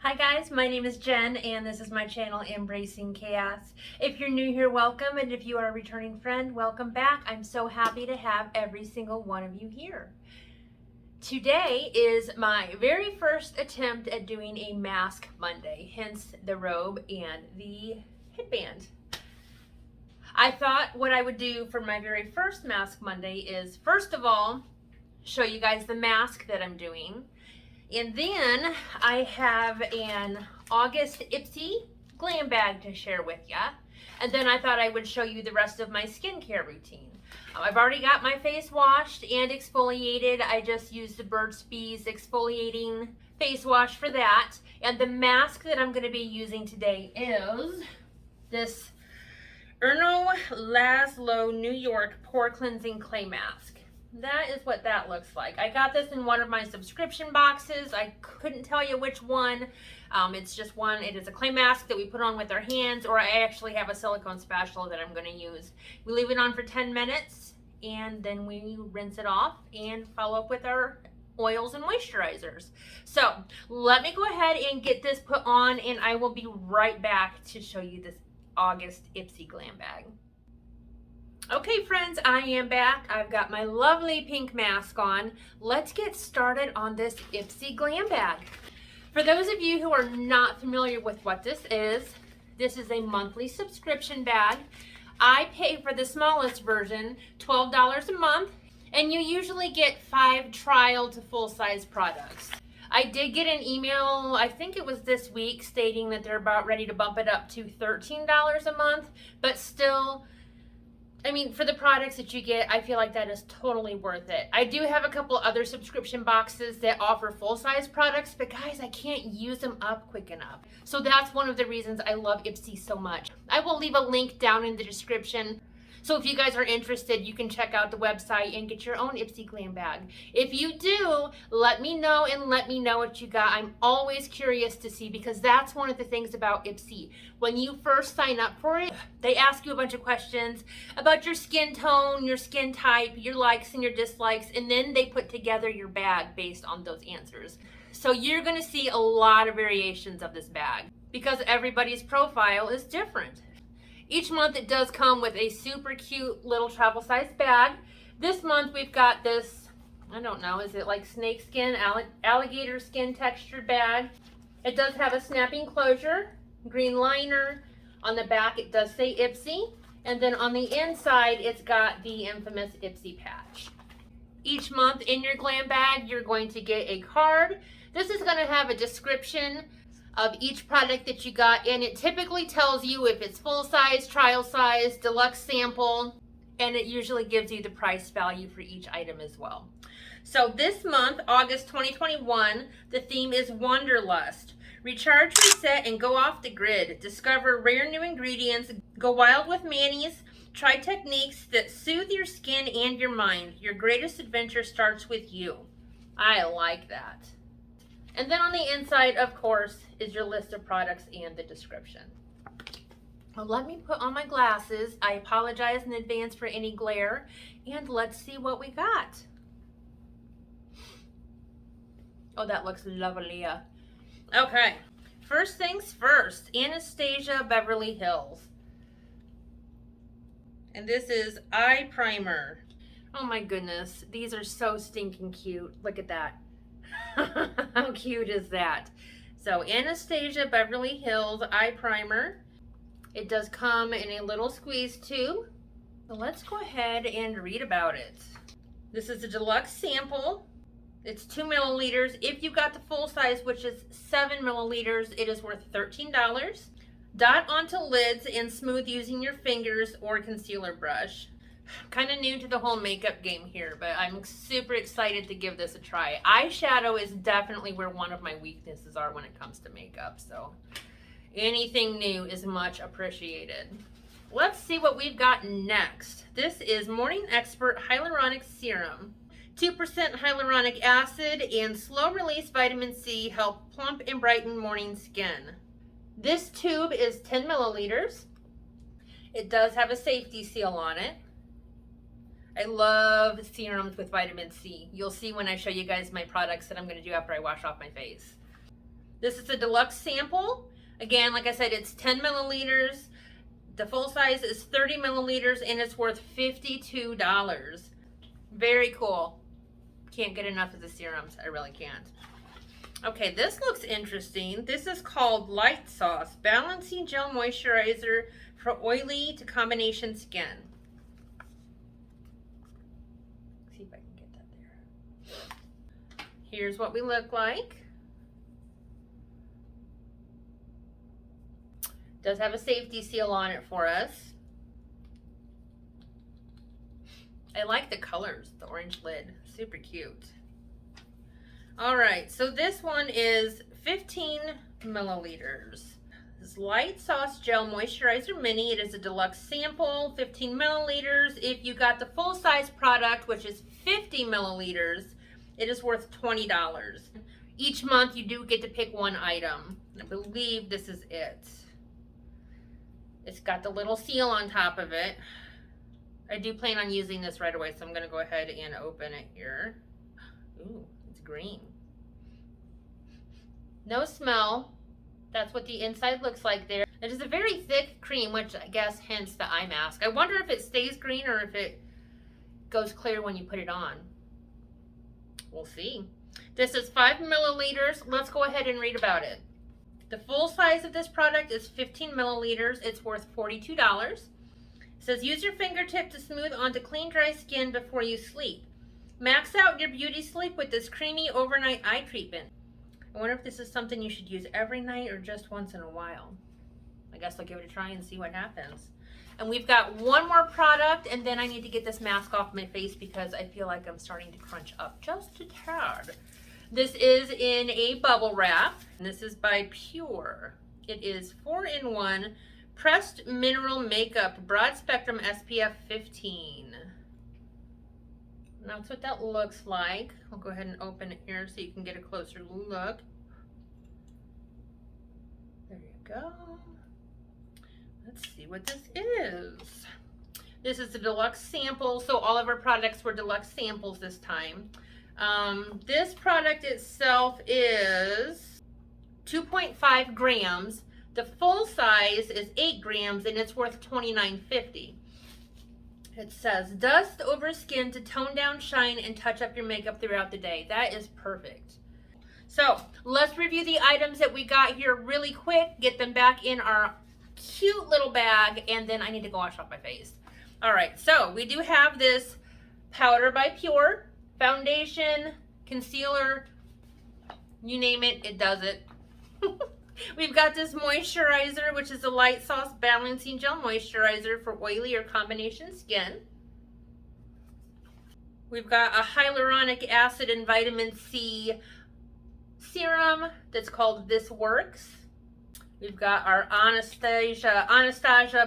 Hi guys, my name is Jen and this is my channel Embracing Chaos. If you're new here, welcome, and if you are a returning friend, welcome back. I'm so happy to have every single one of you here. Today is my very first attempt at doing a Mask Monday, hence the robe and the headband. I thought what I would do for my very first Mask Monday is, first of all, show you guys the mask that I'm doing. And then I have an August Ipsy Glam Bag to share with ya. And then I thought I would show you the rest of my skincare routine. I've already got my face washed and exfoliated. I just used the Burt's Bees exfoliating face wash for that. And the mask that I'm going to be using today is this Erno Laszlo New York Pore Cleansing Clay Mask. That is what that looks like. I got this in one of my subscription boxes. I couldn't tell you which one. It's just one. It is a clay mask that we put on with our hands, or I actually have a silicone spatula that I'm going to use. We leave it on for 10 minutes, and then we rinse it off and follow up with our oils and moisturizers. So let me go ahead and get this put on, and I will be right back to show you this August Ipsy Glam Bag. Okay friends, I am back. I've got my lovely pink mask on. Let's get started on this Ipsy Glam Bag. For those of you who are not familiar with what this is a monthly subscription bag. I pay for the smallest version, $12 a month, and you usually get 5 trial to full-size products. I did get an email, I think it was this week, stating that they're about ready to bump it up to $13 a month, but still, I mean, for the products that you get, I feel like that is totally worth it. I do have a couple other subscription boxes that offer full-size products, but guys, I can't use them up quick enough. So that's one of the reasons I love Ipsy so much. I will leave a link down in the description. So if you guys are interested, you can check out the website and get your own Ipsy Glam Bag. If you do, let me know and let me know what you got. I'm always curious to see, because that's one of the things about Ipsy. When you first sign up for it, they ask you a bunch of questions about your skin tone, your skin type, your likes and your dislikes, and then they put together your bag based on those answers. So you're gonna see a lot of variations of this bag because everybody's profile is different. Each month it does come with a super cute little travel size bag. This month we've got this, I don't know, is it like snake skin, alligator skin textured bag. It does have a snapping closure, green liner. On the back it does say Ipsy. And then on the inside it's got the infamous Ipsy patch. Each month in your glam bag you're going to get a card. This is going to have a description of each product that you got, and it typically tells you if it's full size, trial size, deluxe sample, and it usually gives you the price value for each item as well. So this month, August 2021, the theme is Wanderlust. Recharge, reset, and go off the grid. Discover rare new ingredients, go wild with manis, try techniques that soothe your skin and your mind. Your greatest adventure starts with you. I like that. And then on the inside, of course, is your list of products and the description. Well, let me put on my glasses. I apologize in advance for any glare. And let's see what we got. Oh, that looks lovely. Okay, first things first, Anastasia Beverly Hills. And this is eye primer. Oh my goodness, these are so stinking cute. Look at that. How cute is that? So Anastasia Beverly Hills eye primer. It does come in a little squeeze tube. So let's go ahead and read about it. This is a deluxe sample. It's 2 milliliters. If you got the full size, which is 7 milliliters, it is worth $13. Dot onto lids and smooth using your fingers or concealer brush. Kind of new to the whole makeup game here, but I'm super excited to give this a try. Eyeshadow is definitely where one of my weaknesses are when it comes to makeup, so anything new is much appreciated. Let's see what we've got next. This is Morning Expert Hyaluronic Serum. 2% hyaluronic acid and slow release vitamin C help plump and brighten morning skin. This tube is 10 milliliters. It does have a safety seal on it. I love serums with vitamin C. You'll see when I show you guys my products that I'm going to do after I wash off my face. This is a deluxe sample. Again, like I said, it's 10 milliliters. The full size is 30 milliliters and it's worth $52. Very cool. Can't get enough of the serums. I really can't. Okay, this looks interesting. This is called Light Sauce Balancing Gel Moisturizer for Oily to Combination Skin. Let's see if I can get that there. Here's what we look like. Does have a safety seal on it for us. I like the colors, the orange lid, super cute. All right, so this one is 15 milliliters. This is Light Sauce Gel Moisturizer Mini. It is a deluxe sample, 15 milliliters. If you got the full size product, which is 50 milliliters, it is worth $20. Each month you do get to pick one item. I believe this is it. It's got the little seal on top of it. I do plan on using this right away, so I'm gonna go ahead and open it here. Ooh, it's green. No smell. That's what the inside looks like there. It is a very thick cream, which I guess hence the eye mask. I wonder if it stays green or if it goes clear when you put it on. We'll see. This is 5 milliliters. Let's go ahead and read about it. The full size of this product is 15 milliliters. It's worth $42. It says, use your fingertip to smooth onto clean, dry skin before you sleep. Max out your beauty sleep with this creamy overnight eye treatment. I wonder if this is something you should use every night or just once in a while. I guess I'll give it a try and see what happens. And we've got one more product, and then I need to get this mask off my face because I feel like I'm starting to crunch up just a tad. This is in a bubble wrap, and this is by Pure. It is 4-in-1 Pressed Mineral Makeup Broad Spectrum SPF 15. And that's what that looks like. I'll go ahead and open it here so you can get a closer look. There you go. Let's see what this is. This is a deluxe sample, so all of our products were deluxe samples this time. This product itself is 2.5 grams. The full size is 8 grams and it's worth $29.50. It says, dust over skin to tone down, shine, and touch up your makeup throughout the day. That is perfect. So let's review the items that we got here really quick, get them back in our cute little bag, and then I need to go wash off my face. All right, so we do have this powder by Pure. Foundation, concealer, you name it, it does it. We've got this moisturizer, which is a Light Sauce Balancing Gel Moisturizer for oily or combination skin. We've got a hyaluronic acid and vitamin C serum that's called This Works. We've got our Anastasia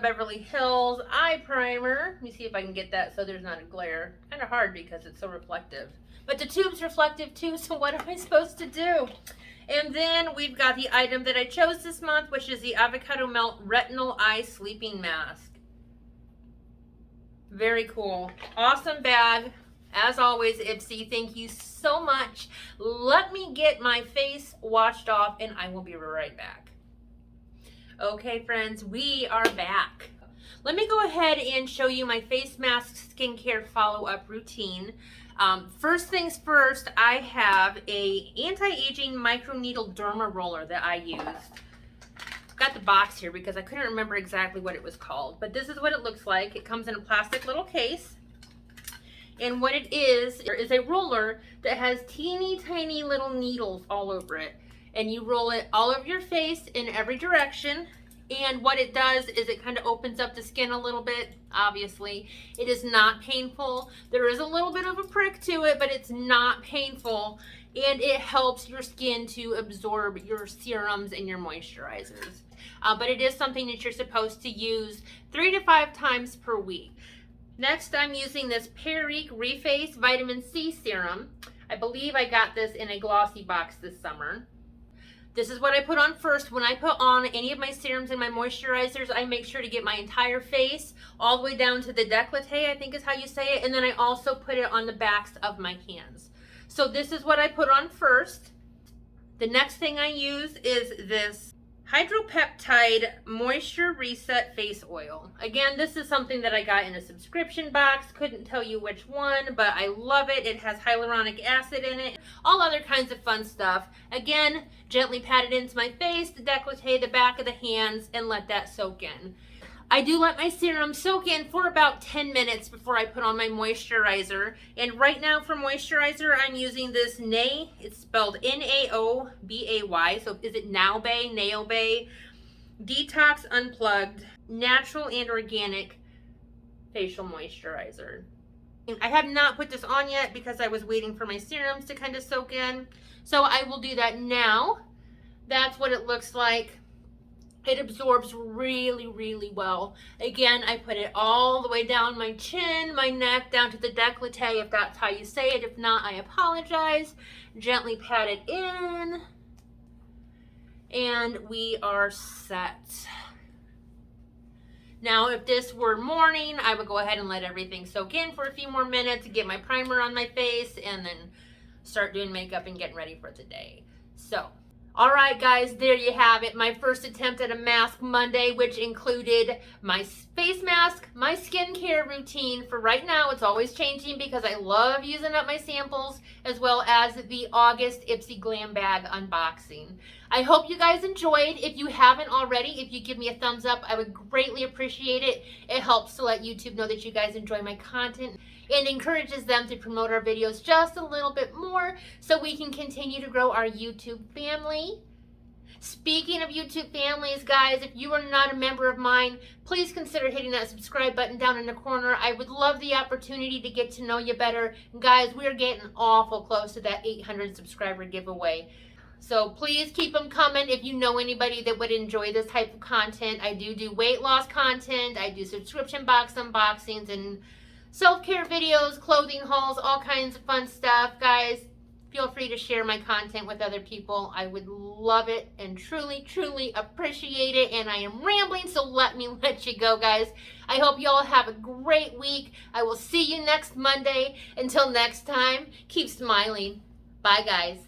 Beverly Hills eye primer. Let me see if I can get that so there's not a glare. Kind of hard because it's so reflective. But the tube's reflective too, so what am I supposed to do? And then we've got the item that I chose this month, which is the Avocado Melt Retinol Eye Sleeping Mask. Very cool. Awesome bag. As always, Ipsy, thank you so much. Let me get my face washed off and I will be right back. Okay, friends, we are back. Let me go ahead and show you my face mask skincare follow-up routine. First things first, I have a anti-aging microneedle derma roller that I used. I've got the box here because I couldn't remember exactly what it was called, but this is what it looks like. It comes in a plastic little case. And what it is a roller that has teeny tiny little needles all over it. And you roll it all over your face in every direction. And what it does is it kind of opens up the skin a little bit, obviously. It is not painful. There is a little bit of a prick to it, but it's not painful. And it helps your skin to absorb your serums and your moisturizers. But it is something that you're supposed to use 3 to 5 times per week. Next, I'm using this Perique Reface Vitamin C Serum. I believe I got this in a Glossy Box this summer. This is what I put on first. When I put on any of my serums and my moisturizers, I make sure to get my entire face all the way down to the décolleté, I think is how you say it. And then I also put it on the backs of my hands. So this is what I put on first. The next thing I use is this Hydropeptide Moisture Reset Face Oil. Again, this is something that I got in a subscription box. Couldn't tell you which one, but I love it. It has hyaluronic acid in it. All other kinds of fun stuff. Again, gently pat it into my face, the décolleté, the back of the hands, and let that soak in. I do let my serum soak in for about 10 minutes before I put on my moisturizer. And right now for moisturizer, I'm using this Nay. It's spelled Naobay. So is it Naobay? Naobay Detox Unplugged Natural and Organic Facial Moisturizer. I have not put this on yet because I was waiting for my serums to kind of soak in. So I will do that now. That's what it looks like. It absorbs really, really well. Again, I put it all the way down my chin, my neck, down to the décolleté, if that's how you say it. If not, I apologize. Gently pat it in. And we are set. Now, if this were morning, I would go ahead and let everything soak in for a few more minutes, get my primer on my face, and then start doing makeup and getting ready for the day. So, all right, guys, there you have it. My first attempt at a Mask Monday, which included my face mask, my skincare routine. For right now, it's always changing because I love using up my samples, as well as the August Ipsy Glam Bag unboxing. I hope you guys enjoyed. If you haven't already, if you give me a thumbs up, I would greatly appreciate it. It helps to let YouTube know that you guys enjoy my content and encourages them to promote our videos just a little bit more so we can continue to grow our YouTube family. Speaking of YouTube families, guys, if you are not a member of mine, please consider hitting that subscribe button down in the corner. I would love the opportunity to get to know you better. Guys, we're getting awful close to that 800 subscriber giveaway. So please keep them coming. If you know anybody that would enjoy this type of content, I do weight loss content. I do subscription box unboxings and self-care videos, clothing hauls, all kinds of fun stuff. Guys, feel free to share my content with other people. I would love it and truly, truly appreciate it. And I am rambling, so let me let you go, guys. I hope you all have a great week. I will see you next Monday. Until next time, keep smiling. Bye, guys.